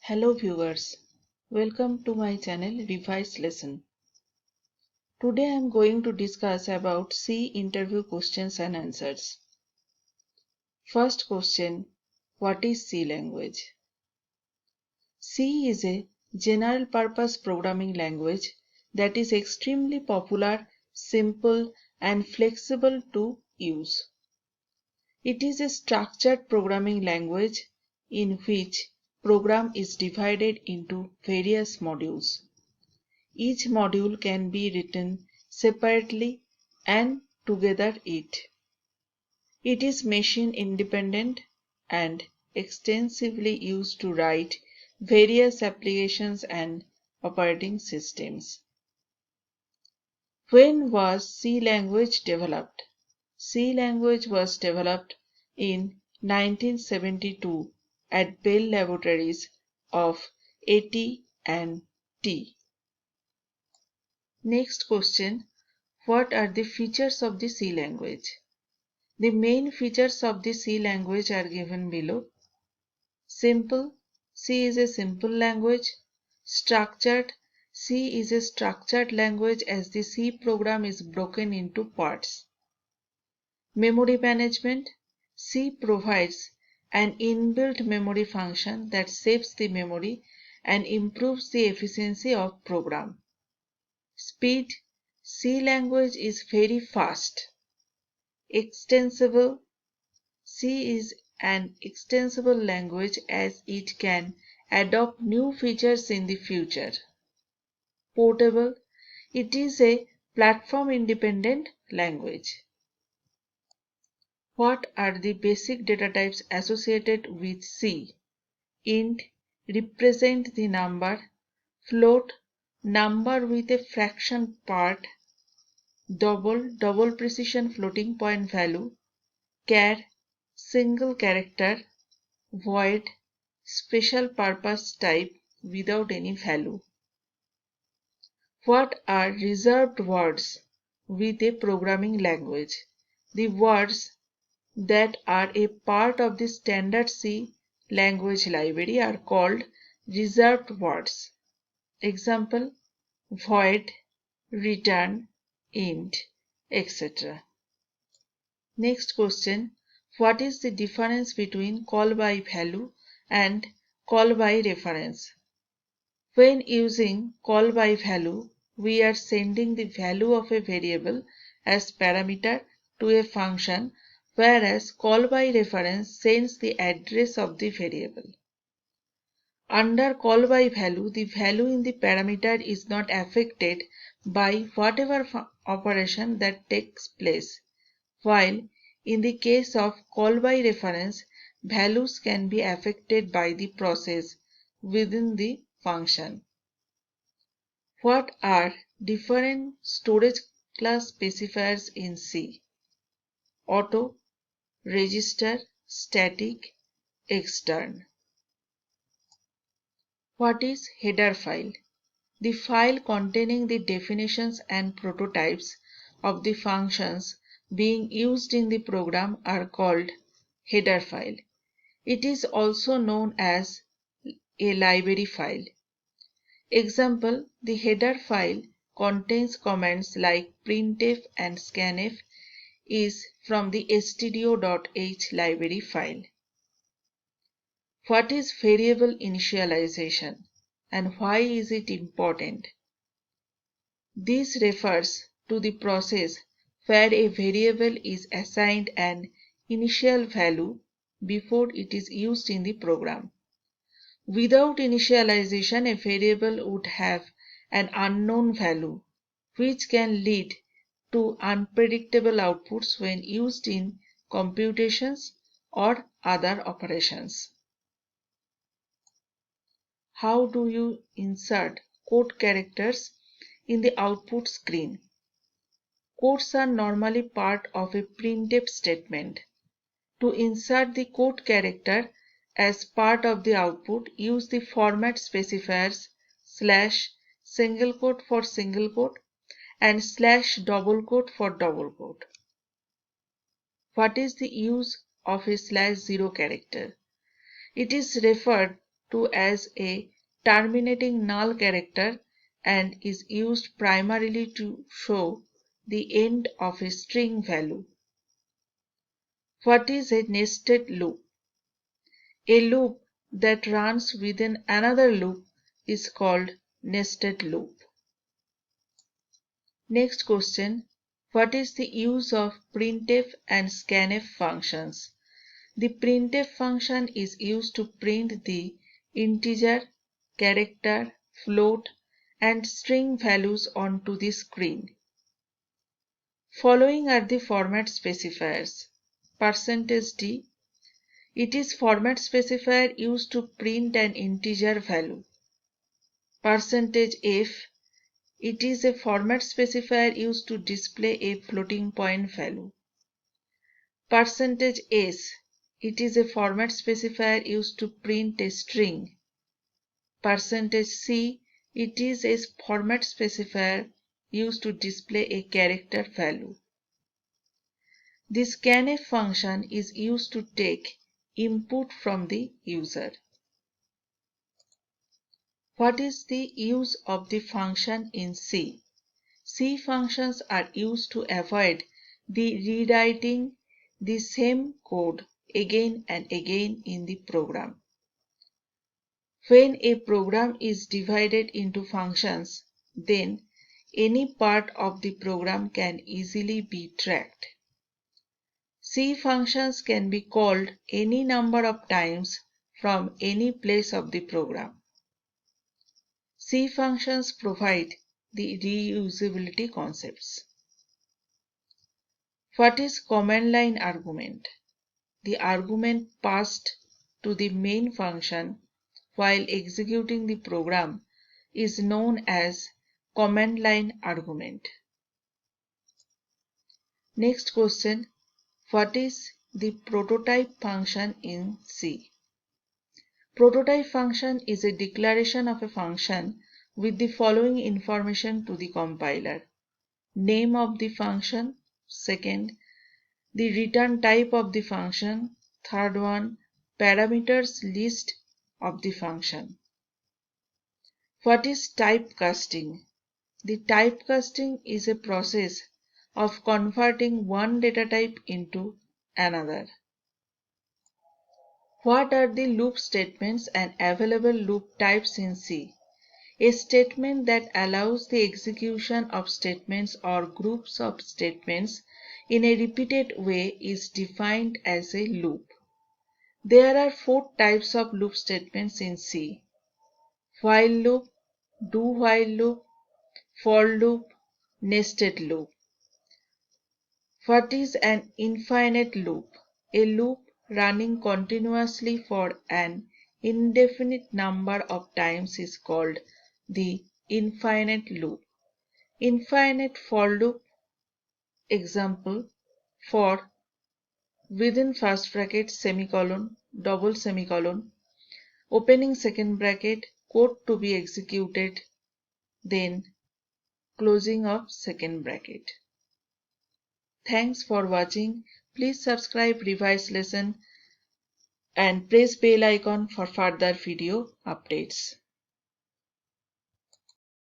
Hello viewers, welcome to my channel Revised Lesson. Today I am going to discuss about C interview questions and answers. First question, what is C language? C is a general purpose programming language that is extremely popular, simple and flexible to use. It is a structured programming language in which program is divided into various modules. Each module can be written separately and together. It is machine independent and extensively used to write various applications and operating systems. When was C language developed? C language was developed in 1972 at Bell Laboratories of AT&T. Next question, what are the features of the C language? The main features of the C language are given below. Simple, C is a simple language. Structured, C is a structured language as the C program is broken into parts. Memory management, C provides an inbuilt memory function that saves the memory and improves the efficiency of program. Speed, C language is very fast. Extensible, C is an extensible language as it can adopt new features in the future. Portable, it is a platform-independent language. What are the basic data types associated with C? Int, represent the number. Float, number with a fraction part. Double precision floating point value. Char, single character. Void, special purpose type without any value. What are reserved words with a programming language? The words that are a part of the standard C language library are called reserved words. Example, void, return, int, etc. Next question, what is the difference between call by value and call by reference? When using call by value, we are sending the value of a variable as parameter to a function, whereas call by reference sends the address of the variable. Under call by value, the value in the parameter is not affected by whatever operation that takes place, while in the case of call by reference, values can be affected by the process within the function. What are different storage class specifiers in C? Auto, register, static, extern. What is header file? The file containing the definitions and prototypes of the functions being used in the program are called header file. It is also known as a library file. Example, the header file contains commands like printf and scanf is from the stdio.h library file. What is variable initialization and why is it important? This refers to the process where a variable is assigned an initial value before it is used in the program. Without initialization, a variable would have an unknown value, which can lead to unpredictable outputs when used in computations or other operations. How do you insert code characters in the output screen? Codes are normally part of a printf statement. To insert the code character as part of the output, use the format specifiers / single quote for single quote and / double quote for double quote. What is the use of a /0 character? It is referred to as a terminating null character and is used primarily to show the end of a string value. What is a nested loop? A loop that runs within another loop is called nested loop. Next question. What is the use of printf and scanf functions? The printf function is used to print the integer, character, float, and string values onto the screen. Following are the format specifiers. %d. It is format specifier used to print an integer value. %f. It is a format specifier used to display a floating point value. %s. It is a format specifier used to print a string. %c. It is a format specifier used to display a character value. The scanf function is used to take input from the user. What is the use of the function in C? C functions are used to avoid the rewriting the same code again and again in the program. When a program is divided into functions, then any part of the program can easily be tracked. C functions can be called any number of times from any place of the program. C functions provide the reusability concepts. What is command line argument? The argument passed to the main function while executing the program is known as command line argument. Next question. What is the prototype function in C? Prototype function is a declaration of a function with the following information to the compiler. Name of the function. Second, the return type of the function. Third one, parameters list of the function. What is typecasting? The typecasting is a process of converting one data type into another. What are the loop statements and available loop types in C? A statement that allows the execution of statements or groups of statements in a repeated way is defined as a loop. There are 4 types of loop statements in C: while loop, do-while loop, for loop, nested loop. What is an infinite loop? A loop running continuously for an indefinite number of times is called the infinite loop. Infinite for loop. Example: for within first bracket semicolon, double semicolon, opening second bracket, code to be executed, then closing of second bracket. Thanks for watching. Please subscribe, revise lesson and press bell icon for further video updates.